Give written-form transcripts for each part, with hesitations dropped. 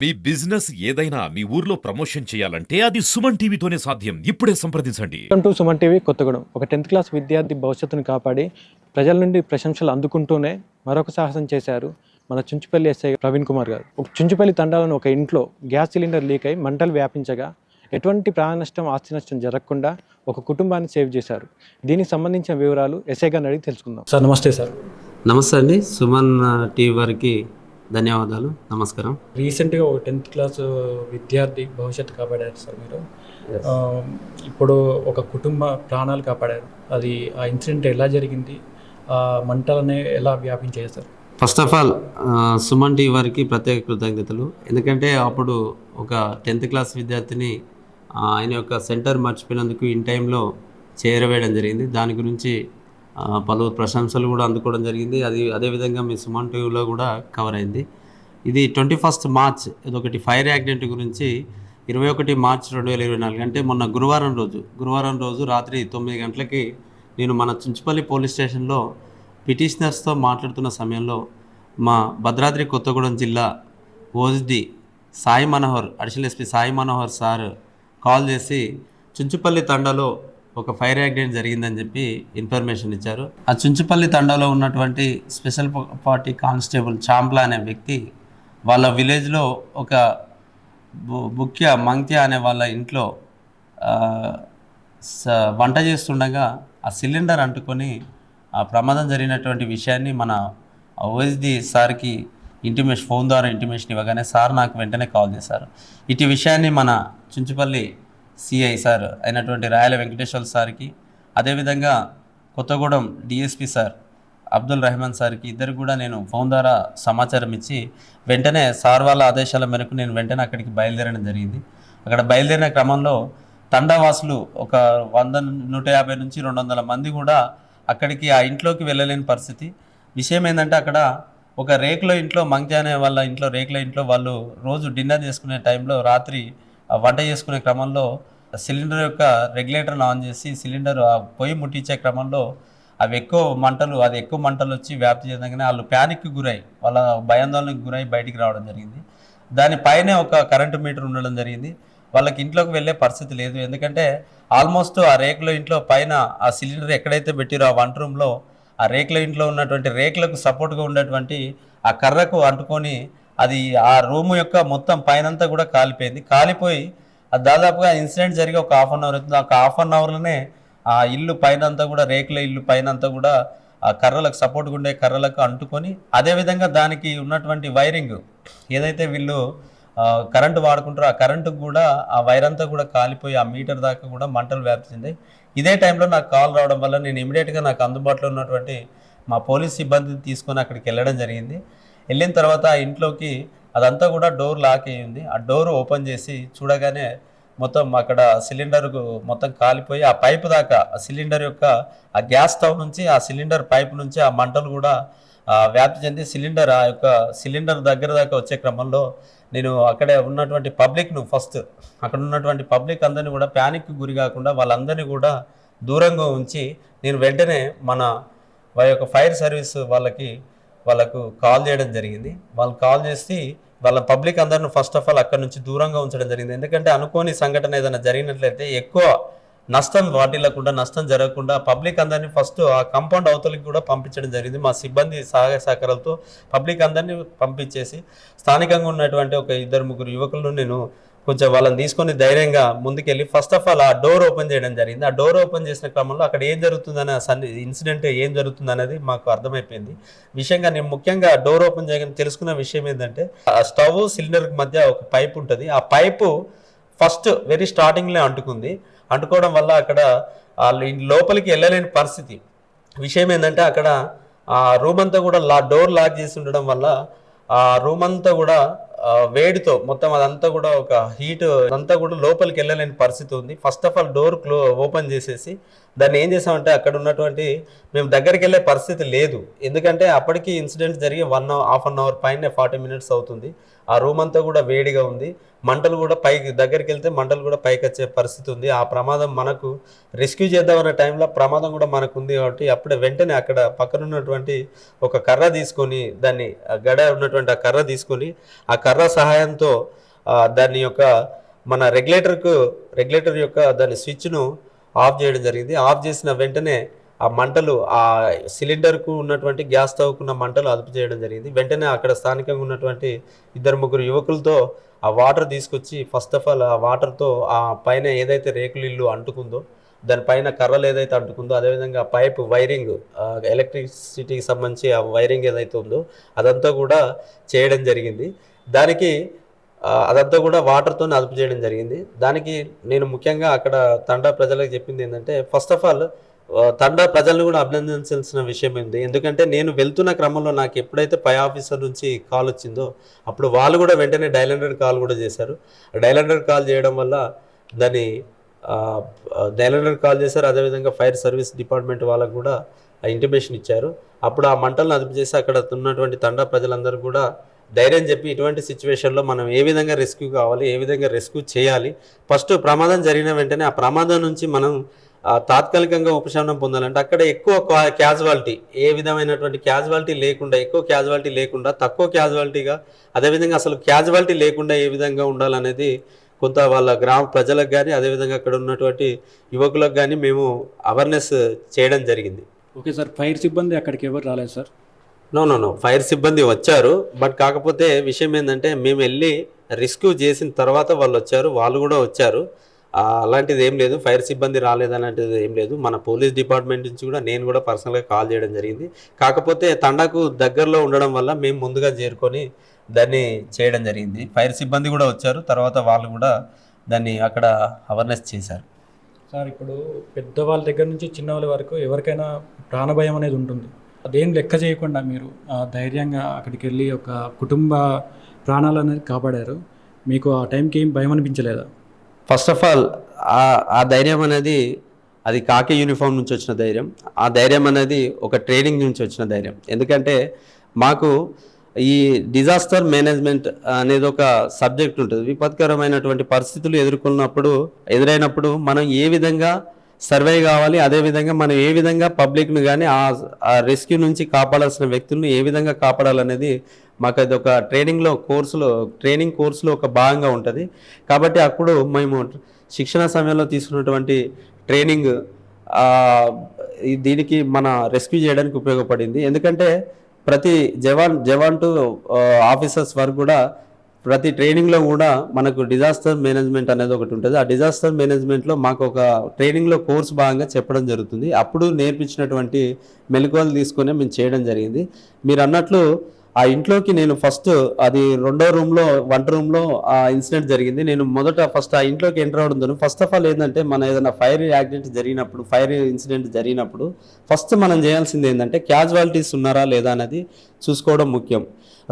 మీ business ఏదైనా మీ ఊర్లో promotion చేయాలంటే అది సుమన్ టీవీతోనే సాధ్యం. ఇప్పుడే సంప్రదించండి. Welcome to Suman TV Kothagudem. ఒక 10th క్లాస్ విద్యార్థి భవిష్యత్తును కాపాడి ప్రజల నుండి ప్రశంసలు అందుకుంటూనే మరొక సాహసం చేశారు మన చుంచుపల్లి ఎస్ఐ ప్రవీణ్ కుమార్ గారు. ఒక చుంచుపల్లి తండాలను ఒక ఇంట్లో గ్యాస్ సిలిండర్ లీక్ అయి మంటలు వ్యాపించగా ఎటువంటి ప్రాణ నష్టం ఆస్తి నష్టం జరగకుండా ఒక కుటుంబాన్ని సేవ్ చేశారు. దీనికి సంబంధించిన వివరాలు ఎస్ఐ గారిని అడిగి తెలుసుకుందాం. సార్ నమస్తే. సార్ నమస్తే అండి. సుమన్ టీవీ వారికి ధన్యవాదాలు. నమస్కారం. రీసెంట్గా ఒక 10th క్లాస్ విద్యార్థి భవిష్యత్తు కాపాడారు సార్ మీరు. ఇప్పుడు ఒక కుటుంబ ప్రాణాలు కాపాడారు. అది ఆ ఇన్సిడెంట్ ఎలా జరిగింది, ఆ మంటలనే ఎలా వ్యాపించాయి sir? First of all Suman TV వారికి ప్రత్యేక కృతజ్ఞతలు. ఎందుకంటే అప్పుడు ఒక 10th క్లాస్ విద్యార్థిని ఆయన యొక్క సెంటర్ మర్చిపోయినందుకు ఇన్ టైంలో చేరవేయడం జరిగింది. దాని గురించి పలువురు ప్రశంసలు కూడా అందుకోవడం జరిగింది. అదేవిధంగా మీ సుమన్ టీవీలో కూడా కవర్ అయింది. ఇది 21 మార్చ్ ఇదొకటి ఫైర్ యాక్సిడెంట్ గురించి 21 మార్చ్ 2024 అంటే మొన్న గురువారం రోజు రాత్రి 9 గంటలకి నేను మన చుంచుపల్లి పోలీస్ స్టేషన్లో పిటిషనర్స్తో మాట్లాడుతున్న సమయంలో మా భద్రాద్రి కొత్తగూడెం జిల్లా OSD Sai Manohar, additional SP Sai Manohar sir call చేసి చుంచుపల్లి తండాలో ఒక ఫైర్ యాక్సిడెంట్ జరిగిందని చెప్పి ఇన్ఫర్మేషన్ ఇచ్చారు. ఆ చుంచుపల్లి తండాలో ఉన్నటువంటి స్పెషల్ పార్టీ కానిస్టేబుల్ చాంప్లా అనే వ్యక్తి వాళ్ళ విలేజ్లో ఒక ముఖ్య మంక్య అనే వాళ్ళ ఇంట్లో వంట చేస్తుండగా ఆ సిలిండర్ అంటుకొని ఆ ప్రమాదం జరిగినటువంటి విషయాన్ని మన ఓఎస్డి సార్కి ఫోన్ ద్వారా ఇంటిమేషన్ ఇవ్వగానే సార్ నాకు వెంటనే కాల్ చేశారు. ఇటు విషయాన్ని మన చుంచుపల్లి సిఐ సార్ అయినటువంటి రాయల వెంకటేశ్వర సార్కి, అదేవిధంగా కొత్తగూడెం డిఎస్పి సార్ అబ్దుల్ రెహమాన్ సార్కి ఇద్దరు కూడా నేను ఫోన్ ద్వారా సమాచారం ఇచ్చి వెంటనే సార్ వాళ్ళ ఆదేశాల మేరకు నేను వెంటనే అక్కడికి బయలుదేరడం జరిగింది. అక్కడ బయలుదేరిన క్రమంలో తండావాసులు ఒక 100, 150 నుంచి 200 మంది కూడా అక్కడికి ఆ ఇంట్లోకి వెళ్ళలేని పరిస్థితి. విషయం ఏంటంటే అక్కడ ఒక రేకుల ఇంట్లో మంక్య అనే వాళ్ళ ఇంట్లో రేకుల ఇంట్లో వాళ్ళు రోజు డిన్నర్ చేసుకునే టైంలో రాత్రి వంట చేసుకునే క్రమంలో సిలిండర్ యొక్క రెగ్యులేటర్ను ఆన్ చేసి సిలిండర్ ఆ పొయ్యి ముట్టించే క్రమంలో ఎక్కువ మంటలు వచ్చి వ్యాప్తి చెందగానే వాళ్ళు ప్యానిక్కి గురై వాళ్ళ భయాందోళనకు గురై బయటికి రావడం జరిగింది. దానిపైనే ఒక కరెంటు మీటర్ ఉండడం జరిగింది. వాళ్ళకి ఇంట్లోకి వెళ్ళే పరిస్థితి లేదు. ఎందుకంటే ఆల్మోస్ట్ ఆ రేకుల ఇంట్లో పైన ఆ సిలిండర్ ఎక్కడైతే పెట్టిరో ఆ వంట రూమ్లో ఆ రేకుల ఇంట్లో ఉన్నటువంటి రేకులకు సపోర్ట్గా ఉన్నటువంటి ఆ కర్రకు అంటుకొని అది ఆ రూమ్ యొక్క మొత్తం పైనంతా కూడా కాలిపోయి అది దాదాపుగా ఇన్సిడెంట్ జరిగి ఒక 1/2 అవర్ అవుతుంది. ఒక 1/2 అవర్లోనే ఆ ఇల్లు పైన అంతా కూడా రేకుల ఇల్లు పైన అంతా కూడా ఆ కర్రలకు సపోర్ట్గా ఉండే కర్రలకు అంటుకొని, అదేవిధంగా దానికి ఉన్నటువంటి వైరింగ్ ఏదైతే వీళ్ళు కరెంటు వాడుకుంటారో ఆ కరెంటుకు కూడా ఆ వైర్ అంతా కూడా కాలిపోయి ఆ మీటర్ దాకా కూడా మంటలు వ్యాప్తి చెందాయి. ఇదే టైంలో నాకు కాల్ రావడం వల్ల నేను ఇమీడియట్గా నాకు అందుబాటులో ఉన్నటువంటి మా పోలీస్ సిబ్బందిని తీసుకొని అక్కడికి వెళ్ళడం జరిగింది. వెళ్ళిన తర్వాత ఆ ఇంట్లోకి అదంతా కూడా డోర్ లాక్ అయ్యింది. ఆ డోర్ ఓపెన్ చేసి చూడగానే మొత్తం అక్కడ సిలిండర్ మొత్తం కాలిపోయి ఆ పైపు దాకా ఆ సిలిండర్ యొక్క ఆ గ్యాస్ స్టవ్ నుంచి ఆ సిలిండర్ పైపు నుంచి ఆ మంటలు కూడా వ్యాప్తి చెంది ఆ యొక్క సిలిండర్ దగ్గర దాకా వచ్చే క్రమంలో నేను అక్కడ ఉన్నటువంటి పబ్లిక్ను అక్కడ ఉన్నటువంటి పబ్లిక్ అందరినీ కూడా ప్యానిక్కి గురి కాకుండా వాళ్ళందరినీ కూడా దూరంగా ఉంచి నేను వెంటనే మన యొక్క ఫైర్ సర్వీస్ వాళ్ళకు కాల్ చేయడం జరిగింది. వాళ్ళు కాల్ చేసి వాళ్ళ పబ్లిక్ అందరిని ఫస్ట్ ఆఫ్ ఆల్ అక్కడ నుంచి దూరంగా ఉంచడం జరిగింది. ఎందుకంటే అనుకోని సంఘటన ఏదైనా జరిగినట్లయితే ఎక్కువ నష్టం జరగకుండా పబ్లిక్ అందరినీ ఫస్ట్ ఆ కాంపౌండ్ అవతలికి కూడా పంపించడం జరిగింది. మా సిబ్బంది సహాయ సహకారాలతో పబ్లిక్ అందరినీ పంపించేసి స్థానికంగా ఉన్నటువంటి ఒక 2-3 యువకులను నేను కొంచెం వాళ్ళని తీసుకొని ధైర్యంగా ముందుకెళ్ళి ఫస్ట్ ఆఫ్ ఆల్ ఆ డోర్ ఓపెన్ చేయడం జరిగింది. ఆ డోర్ ఓపెన్ చేసిన క్రమంలో అక్కడ ఏం జరుగుతుందనే ఇన్సిడెంట్ ఏం జరుగుతుందనేది మాకు అర్థమైపోయింది. విషయంగా నేను ముఖ్యంగా డోర్ ఓపెన్ చేయగానే తెలుసుకున్న విషయం ఏంటంటే ఆ స్టవ్ సిలిండర్కి మధ్య ఒక పైప్ ఉంటుంది. ఆ పైపు ఫస్ట్ వెరీ స్టార్టింగ్లో అంటుకోవడం వల్ల అక్కడ లోపలికి వెళ్ళలేని పరిస్థితి. విషయం ఏంటంటే అక్కడ ఆ రూమ్ అంతా కూడా డోర్ లాక్ చేసి ఉండడం వల్ల ఆ రూమ్ అంతా కూడా వేడితో మొత్తం అదంతా కూడా ఒక హీట్ అంతా కూడా లోపలికి వెళ్ళలేని పరిస్థితి ఉంది. First of all door open చేసేసి దాన్ని ఏం చేసామంటే అక్కడ ఉన్నటువంటి మేము దగ్గరికి వెళ్ళే పరిస్థితి లేదు, ఎందుకంటే అప్పటికి ఇన్సిడెంట్ జరిగి హాఫ్ అన్ అవర్ పైన 40 minutes అవుతుంది. ఆ రూమ్ అంతా కూడా వేడిగా ఉంది, మంటలు కూడా పైకి దగ్గరికి వెళ్తే మంటలు కూడా పైకి వచ్చే పరిస్థితి ఉంది. ఆ ప్రమాదం మనకు రెస్క్యూ చేద్దామనే టైంలో ప్రమాదం కూడా మనకు ఉంది కాబట్టి అప్పుడే వెంటనే అక్కడ పక్కన ఉన్నటువంటి ఒక కర్ర తీసుకొని దాన్ని గడ ఉన్నటువంటి ఆ కర్ర తీసుకొని ఆ కర్ర సహాయంతో దాని యొక్క మన రెగ్యులేటర్ యొక్క దాని స్విచ్ను ఆఫ్ చేయడం జరిగింది. ఆఫ్ చేసిన వెంటనే ఆ మంటలు ఆ సిలిండర్కు ఉన్నటువంటి గ్యాస్ స్టవ్కున్న మంటలు అదుపు చేయడం జరిగింది. వెంటనే అక్కడ స్థానికంగా ఉన్నటువంటి 2-3 యువకులతో ఆ వాటర్ తీసుకొచ్చి ఫస్ట్ ఆఫ్ ఆల్ ఆ వాటర్తో ఆ పైన ఏదైతే రేకులు ఇల్లు అంటుకుందో దానిపైన కర్రలు ఏదైతే అంటుకుందో అదేవిధంగా పైప్ వైరింగ్ ఎలక్ట్రిసిటీకి సంబంధించి ఆ వైరింగ్ ఏదైతే ఉందో అదంతా కూడా చేయడం జరిగింది. దానికి అదంతా కూడా వాటర్తో అదుపు చేయడం జరిగింది. దానికి నేను ముఖ్యంగా అక్కడ తండా ప్రజలకు చెప్పింది ఏంటంటే ఫస్ట్ ఆఫ్ ఆల్ తండా ప్రజలను కూడా అభినందించాల్సిన విషయం ఉంది. ఎందుకంటే నేను వెళ్తున్న క్రమంలో నాకు ఎప్పుడైతే పై ఆఫీసర్ నుంచి కాల్ వచ్చిందో అప్పుడు వాళ్ళు కూడా వెంటనే డయల్ 100 కాల్ కూడా చేశారు. డయల్ 100 కాల్ చేయడం వల్ల దాన్ని డయల్ 100 కాల్ చేశారు. అదేవిధంగా ఫైర్ సర్వీస్ డిపార్ట్మెంట్ వాళ్ళకు కూడా ఇంటిమేషన్ ఇచ్చారు. అప్పుడు ఆ మంటలను అదుపు చేసి అక్కడ ఉన్నటువంటి తండా ప్రజలందరూ కూడా ధైర్యం చెప్పి ఇటువంటి సిచ్యువేషన్లో మనం ఏ విధంగా రెస్క్యూ కావాలి, ఏ విధంగా రెస్క్యూ చేయాలి, ఫస్ట్ ప్రమాదం జరిగిన వెంటనే ఆ ప్రమాదం నుంచి మనం తాత్కాలికంగా ఉపశమనం పొందాలంటే అక్కడ ఎక్కువ క్యాజువాలిటీ ఏ విధమైనటువంటి క్యాజువాలిటీ లేకుండా ఎక్కువ క్యాజువాలిటీ లేకుండా తక్కువ క్యాజువాలిటీగా అదేవిధంగా అసలు క్యాజువాలిటీ లేకుండా ఏ విధంగా ఉండాలనేది కొంత వాళ్ళ గ్రామ ప్రజలకు కానీ అదేవిధంగా అక్కడ ఉన్నటువంటి యువకులకు కానీ మేము అవేర్నెస్ చేయడం జరిగింది. ఓకే సార్, ఫైర్ సిబ్బంది అక్కడికి ఎవరు రాలేదు సార్? నో ఫైర్ సిబ్బంది వచ్చారు. బట్ కాకపోతే విషయం ఏంటంటే మేము వెళ్ళి రెస్క్యూ చేసిన తర్వాత వాళ్ళు వచ్చారు, వాళ్ళు కూడా వచ్చారు. అలాంటిది ఏం లేదు, ఫైర్ సిబ్బంది రాలేదనేది ఏం లేదు. మన పోలీస్ డిపార్ట్మెంట్ నుంచి కూడా నేను కూడా పర్సనల్గా కాల్ చేయడం జరిగింది. కాకపోతే తండాకు దగ్గరలో ఉండడం వల్ల మేము ముందుగా చేరుకొని దాన్ని చేయడం జరిగింది. ఫైర్ సిబ్బంది కూడా వచ్చారు, తర్వాత వాళ్ళు కూడా దాన్ని అక్కడ అవేర్నెస్ చేశారు. సార్, ఇప్పుడు పెద్దవాళ్ళ దగ్గర నుంచి చిన్నవాళ్ళ వరకు ఎవరికైనా ప్రాణభయం అనేది ఉంటుంది. అదేం లెక్క చేయకుండా మీరు ధైర్యంగా అక్కడికి వెళ్ళి ఒక కుటుంబ ప్రాణాలు అనేది కాపాడారు. మీకు ఆ టైంకి ఏం భయం అనిపించలేదా? ఫస్ట్ ఆఫ్ ఆల్ ఆ ధైర్యం అనేది అది కాకి యూనిఫామ్ నుంచి వచ్చిన ధైర్యం. ఆ ధైర్యం అనేది ఒక ట్రైనింగ్ నుంచి వచ్చిన ధైర్యం. ఎందుకంటే మాకు ఈ డిజాస్టర్ మేనేజ్మెంట్ అనేది ఒక సబ్జెక్ట్ ఉంటుంది. విపత్కరమైనటువంటి పరిస్థితులు ఎదురైనప్పుడు మనం ఏ విధంగా సర్వే కావాలి, అదేవిధంగా మనం ఏ విధంగా పబ్లిక్ను కానీ ఆ రెస్క్యూ నుంచి కాపాడాల్సిన వ్యక్తులను ఏ విధంగా కాపాడాలనేది మాకు అది ఒక ట్రైనింగ్ కోర్సులో ఒక భాగంగా ఉంటుంది. కాబట్టి అప్పుడు మేము శిక్షణ సమయంలో తీసుకున్నటువంటి ట్రైనింగ్ దీనికి మన రెస్క్యూ చేయడానికి ఉపయోగపడింది. ఎందుకంటే ప్రతి జవాన్ టు ఆఫీసర్స్ వరకు కూడా ప్రతి ట్రైనింగ్లో కూడా మనకు డిజాస్టర్ మేనేజ్మెంట్ అనేది ఒకటి ఉంటుంది. ఆ డిజాస్టర్ మేనేజ్మెంట్లో మాకు ఒక ట్రైనింగ్లో కోర్సు భాగంగా చెప్పడం జరుగుతుంది. అప్పుడు నేర్పించినటువంటి మెలకువలు తీసుకొని మేము చేయడం జరిగింది. మీరు అన్నట్లు ఆ ఇంట్లోకి నేను ఫస్ట్ అది 2వ రూమ్లో వంట రూమ్లో ఆ ఇన్సిడెంట్ జరిగింది. నేను ఫస్ట్ ఆ ఇంట్లోకి ఎంటర్ అవడం ఫస్ట్ ఆఫ్ ఆల్ ఏంటంటే మన ఏదైనా ఫైర్ ఇన్సిడెంట్ జరిగినప్పుడు ఫస్ట్ మనం చేయాల్సింది ఏంటంటే క్యాజువాలిటీస్ ఉన్నారా లేదా అనేది చూసుకోవడం ముఖ్యం.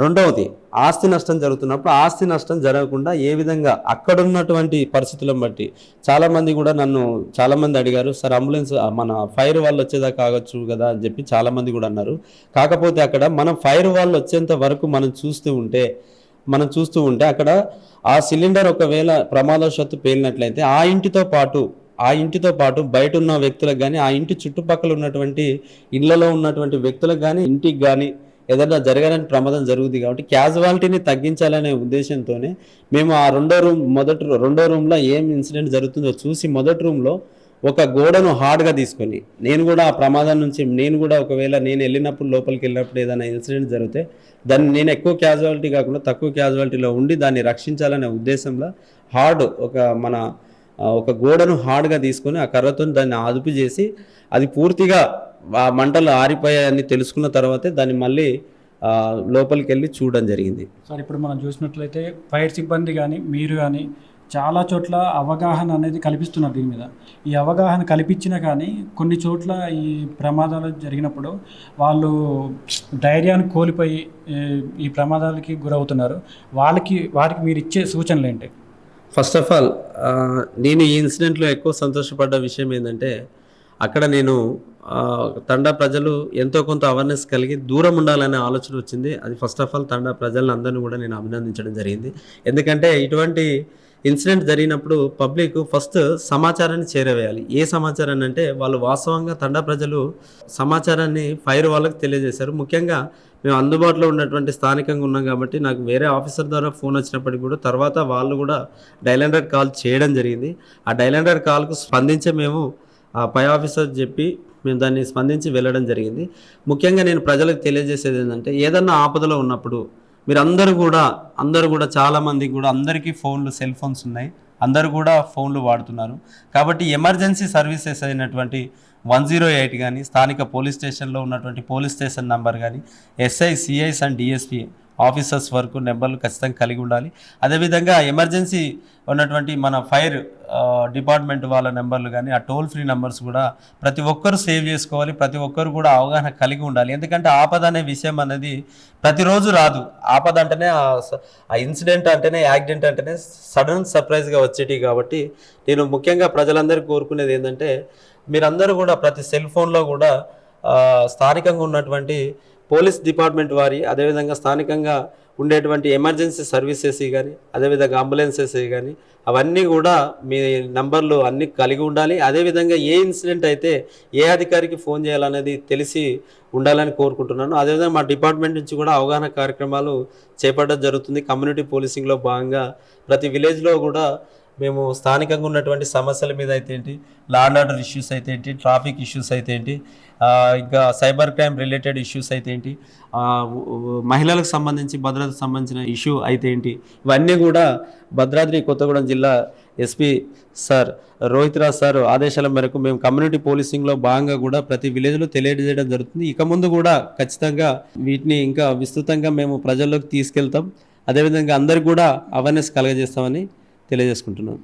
రెండవది ఆస్తి నష్టం జరుగుతున్నప్పుడు ఆస్తి నష్టం జరగకుండా ఏ విధంగా అక్కడున్నటువంటి పరిస్థితులను బట్టి చాలామంది అడిగారు, సార్ అంబులెన్స్ మన ఫైర్ వాళ్ళు వచ్చేదాకా కావచ్చు కదా అని చెప్పి చాలామంది కూడా అన్నారు. కాకపోతే అక్కడ మనం ఫైర్ వాళ్ళు వచ్చేంత వరకు మనం చూస్తూ ఉంటే అక్కడ ఆ సిలిండర్ ఒకవేళ ప్రమాదవశాత్తు పేలినట్లయితే ఆ ఇంటితో పాటు బయట ఉన్న వ్యక్తులకు కానీ ఆ ఇంటి చుట్టుపక్కల ఉన్నటువంటి ఇళ్లలో ఉన్నటువంటి వ్యక్తులకు కానీ ఇంటికి కానీ ఏదైనా జరగాలని ప్రమాదం జరుగుతుంది. కాబట్టి క్యాజువాలిటీని తగ్గించాలనే ఉద్దేశంతోనే మేము ఆ రెండో రూమ్లో ఏం ఇన్సిడెంట్ జరుగుతుందో చూసి మొదటి రూమ్లో ఒక గోడను హార్డ్గా తీసుకొని నేను కూడా ఆ ప్రమాదం నుంచి ఒకవేళ నేను లోపలికి వెళ్ళినప్పుడు ఏదైనా ఇన్సిడెంట్ జరిగితే దాన్ని నేను ఎక్కువ క్యాజువాలిటీ కాకుండా తక్కువ క్యాజువాలిటీలో ఉండి దాన్ని రక్షించాలనే ఉద్దేశంలో ఒక గోడను హార్డ్గా తీసుకొని ఆ కర్రతో దాన్ని అదుపు చేసి అది పూర్తిగా ఆ మంటలు ఆరిపోయాయని తెలుసుకున్న తర్వాతే దాన్ని మళ్ళీ లోపలికి వెళ్ళి చూడడం జరిగింది. సార్, ఇప్పుడు మనం చూసినట్లయితే ఫైర్ సిబ్బంది కానీ మీరు కానీ చాలా చోట్ల అవగాహన అనేది కల్పిస్తున్నారు దీని మీద. ఈ అవగాహన కల్పించినా కానీ కొన్ని చోట్ల ఈ ప్రమాదాలు జరిగినప్పుడు వాళ్ళు ధైర్యాన్ని కోల్పోయి ఈ ప్రమాదాలకి గురవుతున్నారు. వాటికి మీరు ఇచ్చే సూచనలు ఏంటి? ఫస్ట్ ఆఫ్ ఆల్ నేను ఈ ఇన్సిడెంట్లో ఎక్కువ సంతోషపడ్డ విషయం ఏంటంటే అక్కడ నేను తండా ప్రజలు ఎంతో కొంత అవేర్నెస్ కలిగి దూరం ఉండాలనే ఆలోచన వచ్చింది. అది ఫస్ట్ ఆఫ్ ఆల్ తండా ప్రజలను అందరినీ కూడా నేను అభినందించడం జరిగింది. ఎందుకంటే ఇటువంటి ఇన్సిడెంట్ జరిగినప్పుడు పబ్లిక్ ఫస్ట్ సమాచారాన్ని చేరవేయాలి. ఏ సమాచారాన్ని అంటే వాళ్ళు వాస్తవంగా తండా ప్రజలు సమాచారాన్ని ఫైర్ వాళ్ళకి తెలియజేశారు. ముఖ్యంగా మేము అందుబాటులో ఉన్నటువంటి స్థానికంగా ఉన్నాం కాబట్టి నాకు వేరే ఆఫీసర్ ద్వారా ఫోన్ వచ్చినప్పటికీ కూడా తర్వాత వాళ్ళు కూడా డయల్ 100 కాల్ చేయడం జరిగింది. ఆ డయల్ 100 కాల్కు స్పందించే మేము ఆ పై ఆఫీసర్ చెప్పి మేము దాన్ని స్పందించి వెళ్ళడం జరిగింది. ముఖ్యంగా నేను ప్రజలకు తెలియజేసేది ఏంటంటే ఏదన్నా ఆపదలో ఉన్నప్పుడు మీరు అందరూ కూడా చాలామందికి కూడా అందరికీ సెల్ ఫోన్స్ ఉన్నాయి, అందరూ కూడా ఫోన్లు వాడుతున్నారు. కాబట్టి ఎమర్జెన్సీ సర్వీసెస్ అయినటువంటి 108 కానీ స్థానిక పోలీస్ స్టేషన్లో ఉన్నటువంటి పోలీస్ స్టేషన్ నెంబర్ కానీ SI, CIs and DSP officers వరకు నెంబర్లు ఖచ్చితంగా కలిగి ఉండాలి. అదేవిధంగా ఎమర్జెన్సీ ఉన్నటువంటి మన ఫైర్ డిపార్ట్మెంట్ వాళ్ళ నెంబర్లు కానీ ఆ టోల్ ఫ్రీ నెంబర్స్ కూడా ప్రతి ఒక్కరు సేవ్ చేసుకోవాలి. ప్రతి ఒక్కరు కూడా అవగాహన కలిగి ఉండాలి. ఎందుకంటే ఆపద అనే విషయం అనేది ప్రతిరోజు రాదు. ఆపద అంటేనే ఆ ఇన్సిడెంట్ అంటేనే, యాక్సిడెంట్ అంటేనే సడన్ సర్ప్రైజ్గా వచ్చేటి. కాబట్టి నేను ముఖ్యంగా ప్రజలందరికీ కోరుకునేది ఏంటంటే మీరందరూ కూడా ప్రతి సెల్ ఫోన్లో కూడా స్థానికంగా ఉన్నటువంటి పోలీస్ డిపార్ట్మెంట్ వారి, అదేవిధంగా స్థానికంగా ఉండేటువంటి ఎమర్జెన్సీ సర్వీసెస్ కానీ, అదేవిధంగా అంబులెన్సెస్ కానీ అవన్నీ కూడా మీ నంబర్లు అన్నీ కలిగి ఉండాలి. అదేవిధంగా ఏ ఇన్సిడెంట్ అయితే ఏ అధికారికి ఫోన్ చేయాలనేది తెలిసి ఉండాలని కోరుకుంటున్నాను. అదేవిధంగా మా డిపార్ట్మెంట్ నుంచి కూడా అవగాహన కార్యక్రమాలు చేపట్టడం జరుగుతుంది. కమ్యూనిటీ పోలీసింగ్లో భాగంగా ప్రతి విలేజ్లో కూడా మేము స్థానికంగా ఉన్నటువంటి సమస్యల మీద అయితే ఏంటి, లా అండ్ ఆర్డర్ ఇష్యూస్ అయితే ఏంటి, ట్రాఫిక్ ఇష్యూస్ అయితే ఏంటి, ఇంకా సైబర్ క్రైమ్ రిలేటెడ్ ఇష్యూస్ అయితే ఏంటి, మహిళలకు సంబంధించి భద్రతకు సంబంధించిన ఇష్యూ అయితే ఏంటి, ఇవన్నీ కూడా భద్రాద్రి కొత్తగూడెం జిల్లా SP sir Rohit Raj sir ఆదేశాల మేరకు మేము కమ్యూనిటీ పోలీసింగ్లో భాగంగా కూడా ప్రతి విలేజ్లో తెలియజేయడం జరుగుతుంది. ఇక ముందు కూడా ఖచ్చితంగా వీటిని ఇంకా విస్తృతంగా మేము ప్రజల్లోకి తీసుకెళ్తాం. అదేవిధంగా అందరికీ కూడా అవేర్నెస్ కలగజేస్తామని తెలియజేసుకుంటున్నాను.